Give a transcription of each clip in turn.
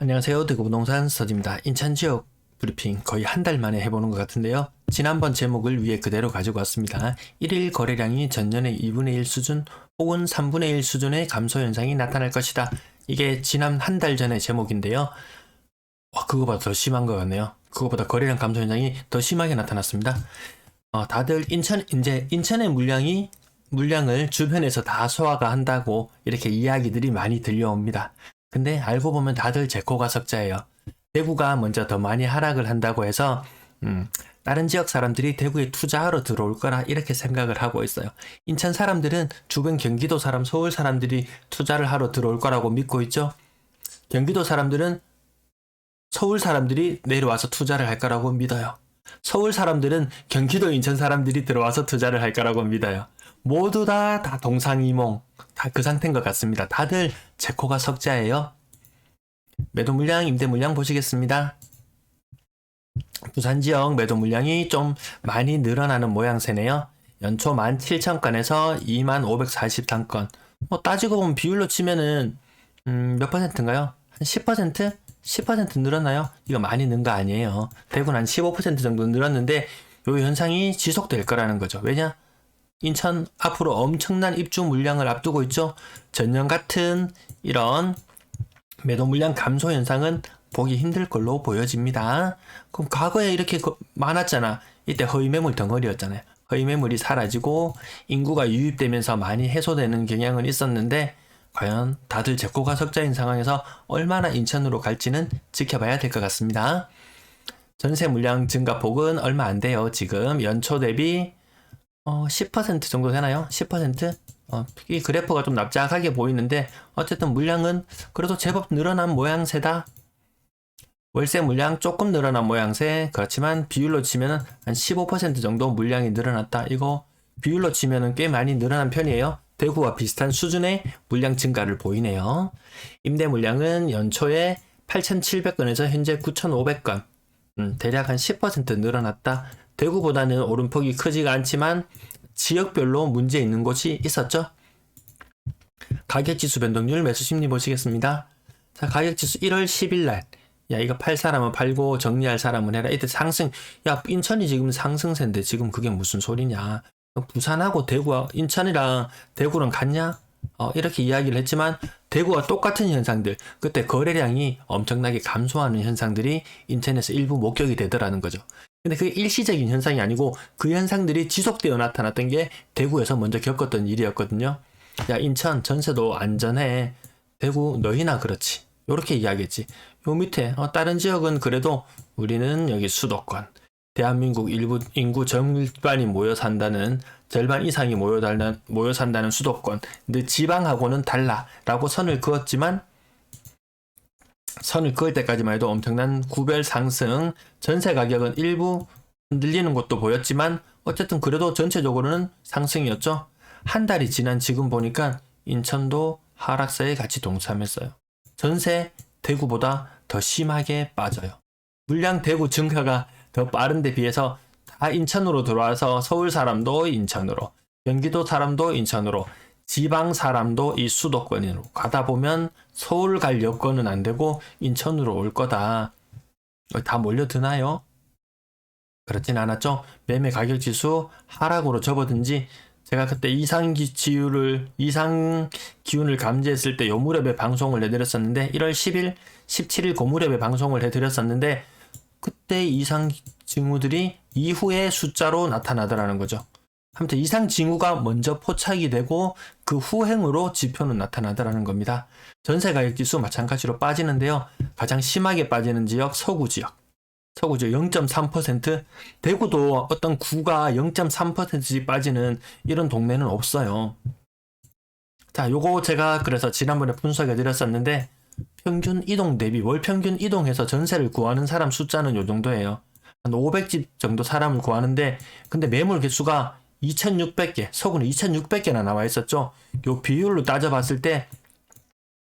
안녕하세요. 대구부동산 서지입니다. 인천 지역 브리핑 거의 한 달 만에 해보는 것 같은데요. 지난번 제목을 위에 그대로 가지고 왔습니다. 1일 거래량이 전년의 2분의 1 수준 혹은 3분의 1 수준의 감소 현상이 나타날 것이다. 이게 지난 한 달 전의 제목인데요. 그거보다 더 심한 것 같네요. 그거보다 거래량 감소 현상이 더 심하게 나타났습니다. 다들 인천의 물량을 주변에서 다 소화가 한다고 이렇게 이야기들이 많이 들려옵니다. 근데 알고 보면 다들 제코가 석자예요. 대구가 먼저 더 많이 하락을 한다고 해서 다른 지역 사람들이 대구에 투자하러 들어올 거라 이렇게 생각을 하고 있어요. 인천 사람들은 주변 경기도 사람, 서울 사람들이 투자를 하러 들어올 거라고 믿고 있죠. 경기도 사람들은 서울 사람들이 내려와서 투자를 할 거라고 믿어요. 서울 사람들은 경기도 인천 사람들이 들어와서 투자를 할 거라고 믿어요. 모두 다 동상이몽, 다 그 상태인 것 같습니다. 다들 제코가 석자예요. 매도 물량, 임대 물량 보시겠습니다. 부산 지역 매도 물량이 좀 많이 늘어나는 모양새네요. 연초 17,000건에서 2543건. 따지고 보면 비율로 치면은 몇 퍼센트인가요? 한 10%? 10% 늘었나요? 이거 많이 는 거 아니에요. 대구는 한 15% 정도 늘었는데 이 현상이 지속될 거라는 거죠. 왜냐? 인천 앞으로 엄청난 입주 물량을 앞두고 있죠. 전년 같은 이런 매도 물량 감소 현상은 보기 힘들 걸로 보여집니다. 그럼 과거에 이렇게 많았잖아. 이때 허위 매물 덩어리였잖아요. 허위 매물이 사라지고 인구가 유입되면서 많이 해소되는 경향은 있었는데 과연 다들 제코가 석자인 상황에서 얼마나 인천으로 갈지는 지켜봐야 될 것 같습니다. 전세 물량 증가폭은 얼마 안 돼요. 지금 연초 대비 10% 정도 되나요? 10%? 이 그래프가 좀 납작하게 보이는데 어쨌든 물량은 그래도 제법 늘어난 모양새다. 월세 물량 조금 늘어난 모양새. 그렇지만 비율로 치면은 한 15% 정도 물량이 늘어났다. 이거 비율로 치면은 꽤 많이 늘어난 편이에요. 대구와 비슷한 수준의 물량 증가를 보이네요. 임대 물량은 연초에 8,700건에서 현재 9,500건. 대략 한 10% 늘어났다. 대구보다는 오름폭이 크지가 않지만 지역별로 문제 있는 곳이 있었죠. 가격지수 변동률 매수 심리 보시겠습니다. 자, 가격지수 1월 10일 날. 야, 이거 팔 사람은 팔고 정리할 사람은 해라. 이때 상승. 야, 인천이 지금 상승세인데 지금 그게 무슨 소리냐. 부산하고 대구와 인천이랑 대구랑 같냐? 이렇게 이야기를 했지만 대구와 똑같은 현상들, 그때 거래량이 엄청나게 감소하는 현상들이 인천에서 일부 목격이 되더라는 거죠. 근데 그게 일시적인 현상이 아니고 그 현상들이 지속되어 나타났던 게 대구에서 먼저 겪었던 일이었거든요. 야, 인천 전세도 안전해. 대구 너희나 그렇지. 요렇게 이야기했지. 요 밑에 다른 지역은 그래도 우리는 여기 수도권, 대한민국 일부 인구 절반이 모여 산다는, 절반 이상이 모여 산다는 수도권. 근데 지방하고는 달라라고 선을 그었지만 선을 그을 때까지만 해도 엄청난 구별 상승, 전세 가격은 일부 흔들리는 것도 보였지만 어쨌든 그래도 전체적으로는 상승이었죠. 한 달이 지난 지금 보니까 인천도 하락세에 같이 동참했어요. 전세 대구보다 더 심하게 빠져요. 물량 대구 증가가 더 빠른 데 비해서 다 인천으로 들어와서 서울 사람도 인천으로, 경기도 사람도 인천으로, 지방 사람도 이 수도권으로 가다 보면 서울 갈 여건은 안 되고 인천으로 올 거다. 다 몰려드나요? 그렇진 않았죠. 매매 가격 지수 하락으로 접어든지, 제가 그때 이상 기운을 감지했을 때 요 무렵에 방송을 해드렸었는데 1월 10일, 17일 그 무렵에 방송을 해드렸었는데 그때 이상 징후들이 이후의 숫자로 나타나더라는 거죠. 아무튼 이상 징후가 먼저 포착이 되고 그 후행으로 지표는 나타나더라는 겁니다. 전세 가격 지수 마찬가지로 빠지는데요. 가장 심하게 빠지는 지역 서구 지역 0.3%, 대구도 어떤 구가 0.3%씩 빠지는 이런 동네는 없어요. 자, 요거 제가 그래서 지난번에 분석해 드렸었는데 평균 이동 대비 월 평균 이동해서 전세를 구하는 사람 숫자는 요 정도예요. 한 500집 정도 사람을 구하는데 근데 매물 개수가 2,600개, 서구는 2,600개나 나와 있었죠. 요 비율로 따져봤을 때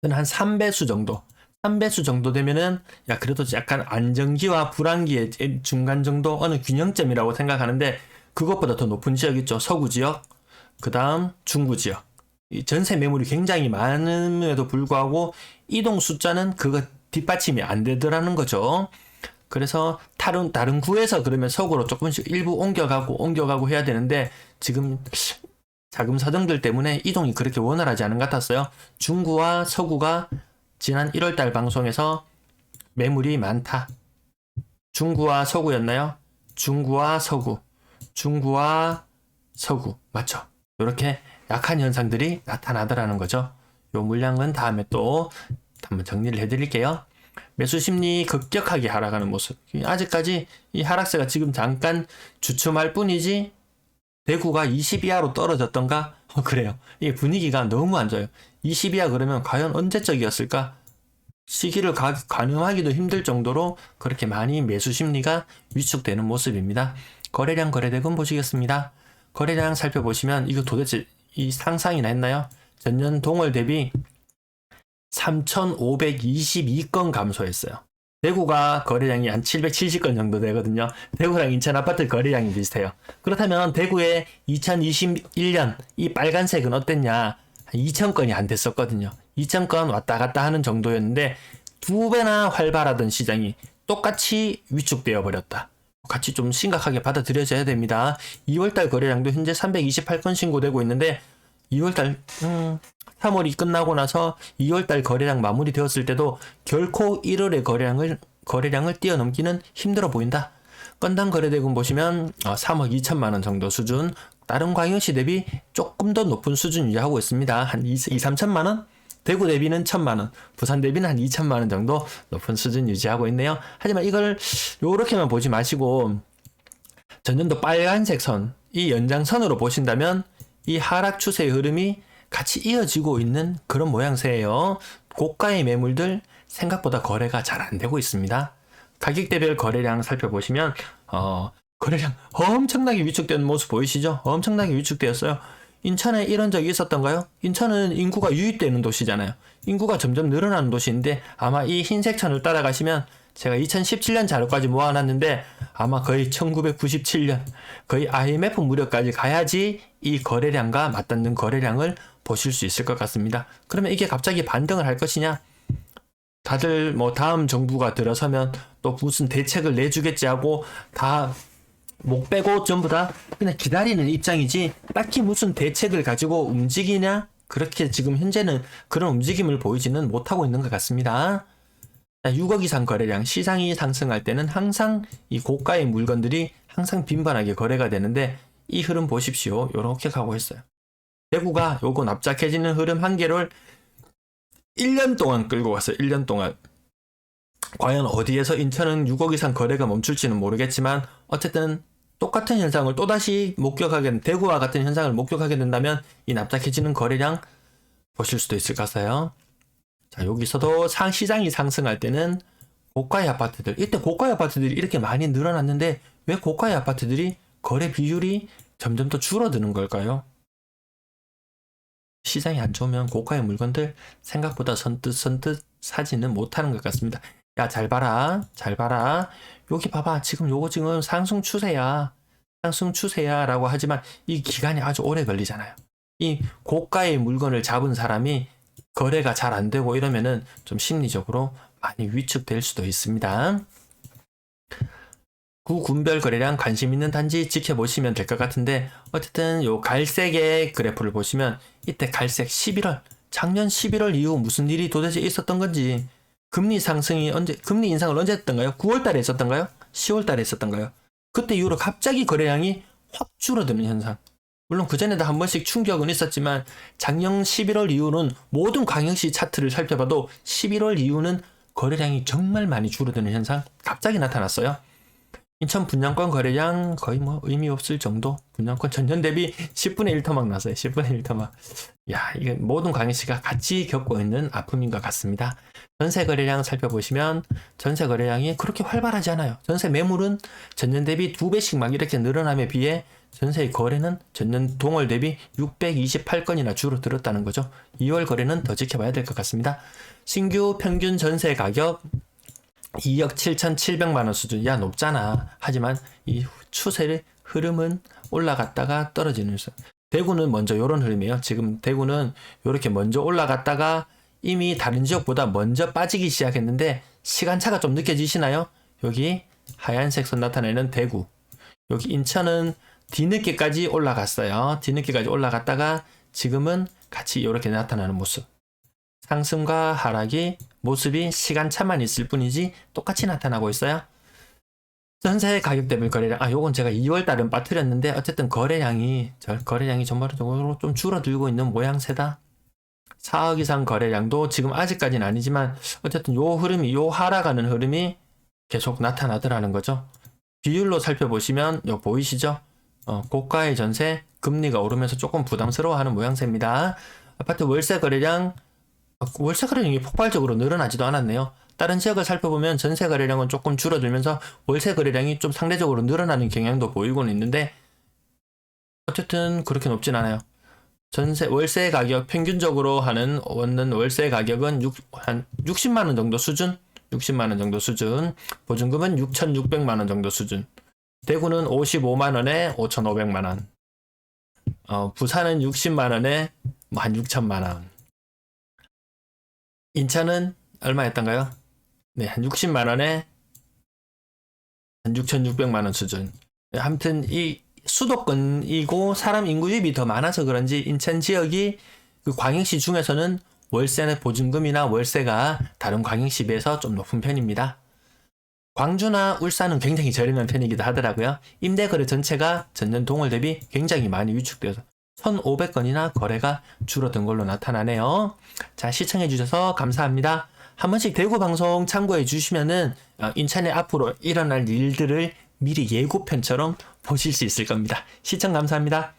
한 3배수 정도. 3배수 정도 되면은 야 그래도 약간 안정기와 불안기의 중간 정도 어느 균형점이라고 생각하는데 그것보다 더 높은 지역 있죠. 서구 지역, 그 다음 중구 지역. 이 전세 매물이 굉장히 많음에도 불구하고 이동 숫자는 그거 뒷받침이 안 되더라는 거죠. 그래서 다른 구에서 그러면 서구로 조금씩 일부 옮겨가고 해야 되는데 지금 자금 사정들 때문에 이동이 그렇게 원활하지 않은 것 같았어요. 중구와 서구가 지난 1월달 방송에서 매물이 많다. 중구와 서구였나요? 중구와 서구 맞죠? 이렇게 약한 현상들이 나타나더라는 거죠. 요 물량은 다음에 또 한번 정리를 해드릴게요. 매수 심리 급격하게 하락하는 모습. 아직까지 이 하락세가 지금 잠깐 주춤할 뿐이지 대구가 20 이하로 떨어졌던가? 그래요. 이게 분위기가 너무 안 좋아요. 20 이하 그러면 과연 언제적이었을까? 시기를 가늠하기도 힘들 정도로 그렇게 많이 매수 심리가 위축되는 모습입니다. 거래량 거래대금 보시겠습니다. 거래량 살펴보시면 이거 도대체 이 상상이나 했나요? 전년 동월 대비 3,522건 감소했어요. 대구가 거래량이 한 770건 정도 되거든요. 대구랑 인천 아파트 거래량이 비슷해요. 그렇다면 대구의 2021년 이 빨간색은 어땠냐? 2,000건이 안 됐었거든요. 2,000건 왔다 갔다 하는 정도였는데 2배나 활발하던 시장이 똑같이 위축되어 버렸다. 같이 좀 심각하게 받아들여져야 됩니다. 2월달 거래량도 현재 328건 신고되고 있는데 2월달 3월이 끝나고 나서 2월달 거래량 마무리되었을 때도 결코 1월의 거래량을 뛰어넘기는 힘들어 보인다. 건당 거래대금 보시면 3억 2천만 원 정도 수준, 다른 광역시 대비 조금 더 높은 수준 유지하고 있습니다. 한 2, 3천만 원? 대구 대비는 1천만 원, 부산 대비는 한 2천만 원 정도 높은 수준 유지하고 있네요. 하지만 이걸 요렇게만 보지 마시고 전년도 빨간색 선, 이 연장선으로 보신다면 이 하락 추세의 흐름이 같이 이어지고 있는 그런 모양새예요. 고가의 매물들 생각보다 거래가 잘 안 되고 있습니다. 가격대별 거래량 살펴보시면 거래량 엄청나게 위축되는 모습 보이시죠? 엄청나게 위축되었어요. 인천에 이런 적이 있었던가요? 인천은 인구가 유입되는 도시잖아요. 인구가 점점 늘어나는 도시인데 아마 이 흰색 천을 따라가시면 제가 2017년 자료까지 모아놨는데 아마 거의 1997년 거의 IMF 무렵까지 가야지 이 거래량과 맞닿는 거래량을 보실 수 있을 것 같습니다. 그러면 이게 갑자기 반등을 할 것이냐? 다들 뭐 다음 정부가 들어서면 또 무슨 대책을 내주겠지 하고 다 목 빼고 전부 다 그냥 기다리는 입장이지 딱히 무슨 대책을 가지고 움직이냐? 그렇게 지금 현재는 그런 움직임을 보이지는 못하고 있는 것 같습니다. 6억 이상 거래량, 시장이 상승할 때는 항상 이 고가의 물건들이 항상 빈번하게 거래가 되는데 이 흐름 보십시오. 요렇게 가고 있어요. 대구가 요거 납작해지는 흐름 한 개를 1년 동안 끌고 왔어요. 1년 동안. 과연 어디에서 인천은 6억 이상 거래가 멈출지는 모르겠지만 어쨌든 똑같은 현상을 또다시 대구와 같은 현상을 목격하게 된다면 이 납작해지는 거래량 보실 수도 있을 것 같아요. 자, 여기서도 시장이 상승할 때는 고가의 아파트들, 이때 고가의 아파트들이 이렇게 많이 늘어났는데 왜 고가의 아파트들이 거래 비율이 점점 더 줄어드는 걸까요? 시장이 안 좋으면 고가의 물건들 생각보다 선뜻 사지는 못하는 것 같습니다. 야, 잘 봐라. 여기 봐봐. 요거 지금 상승 추세야 라고 하지만 이 기간이 아주 오래 걸리잖아요. 이 고가의 물건을 잡은 사람이 거래가 잘 안 되고 이러면은 좀 심리적으로 많이 위축될 수도 있습니다. 구군별 거래량 관심 있는 단지 지켜보시면 될 것 같은데 어쨌든 요 갈색의 그래프를 보시면 이때 갈색 11월 작년 11월 이후 무슨 일이 도대체 있었던 건지 금리 인상을 언제 했던가요? 9월 달에 있었던가요? 10월 달에 있었던가요? 그때 이후로 갑자기 거래량이 확 줄어드는 현상. 물론 그전에도 한 번씩 충격은 있었지만 작년 11월 이후는 모든 광역시 차트를 살펴봐도 11월 이후는 거래량이 정말 많이 줄어드는 현상 갑자기 나타났어요. 인천 분양권 거래량 거의 뭐 의미 없을 정도. 분양권 전년 대비 10분의 1 토막 났어요. 10분의 1 토막. 야, 이게 모든 광역시가 같이 겪고 있는 아픔인 것 같습니다. 전세 거래량 살펴보시면 전세 거래량이 그렇게 활발하지 않아요. 전세 매물은 전년 대비 2배씩 막 이렇게 늘어남에 비해 전세의 거래는 전년 동월 대비 628건이나 줄어들었다는 거죠. 2월 거래는 더 지켜봐야 될 것 같습니다. 신규 평균 전세 가격 2억 7,700만 원 수준. 야, 높잖아. 하지만 이 추세의 흐름은 올라갔다가 떨어지는 수준. 대구는 먼저 이런 흐름이에요. 지금 대구는 이렇게 먼저 올라갔다가 이미 다른 지역보다 먼저 빠지기 시작했는데 시간차가 좀 느껴지시나요? 여기 하얀색 선 나타내는 대구, 여기 인천은 뒤늦게까지 올라갔어요. 뒤늦게까지 올라갔다가 지금은 같이 이렇게 나타나는 모습. 상승과 하락이 모습이 시간차만 있을 뿐이지 똑같이 나타나고 있어요. 전세 가격 대비 거래량, 요건 제가 2월 달은 빠뜨렸는데 어쨌든 거래량이 전반적으로 좀 줄어들고 있는 모양새다. 4억 이상 거래량도 지금 아직까지는 아니지만 어쨌든 요 흐름이, 요 하락하는 흐름이 계속 나타나더라는 거죠. 비율로 살펴보시면 요 보이시죠? 고가의 전세, 금리가 오르면서 조금 부담스러워하는 모양새입니다. 아파트 월세 거래량이 폭발적으로 늘어나지도 않았네요. 다른 지역을 살펴보면 전세 거래량은 조금 줄어들면서 월세 거래량이 좀 상대적으로 늘어나는 경향도 보이고는 있는데 어쨌든 그렇게 높진 않아요. 월세 가격 평균적으로 하는 원룸 월세 가격은 한 60만 원 정도 수준, 60만 원 정도 수준, 보증금은 6,600만 원 정도 수준. 대구는 55만 원에 5,500만 원. 부산은 60만 원에 한 6천만 원. 인천은 얼마였던가요? 네, 한 60만 원에 한 6,600만 원 수준. 아무튼 이 수도권이고 사람 인구 유입이 더 많아서 그런지 인천 지역이 그 광역시 중에서는 월세는 보증금이나 월세가 다른 광역시 비해서 좀 높은 편입니다. 광주나 울산은 굉장히 저렴한 편이기도 하더라고요. 임대거래 전체가 전년 동월 대비 굉장히 많이 위축되어서 1,500건이나 거래가 줄어든 걸로 나타나네요. 자, 시청해주셔서 감사합니다. 한 번씩 대구 방송 참고해 주시면은 인천에 앞으로 일어날 일들을 미리 예고편처럼 보실 수 있을 겁니다. 시청 감사합니다.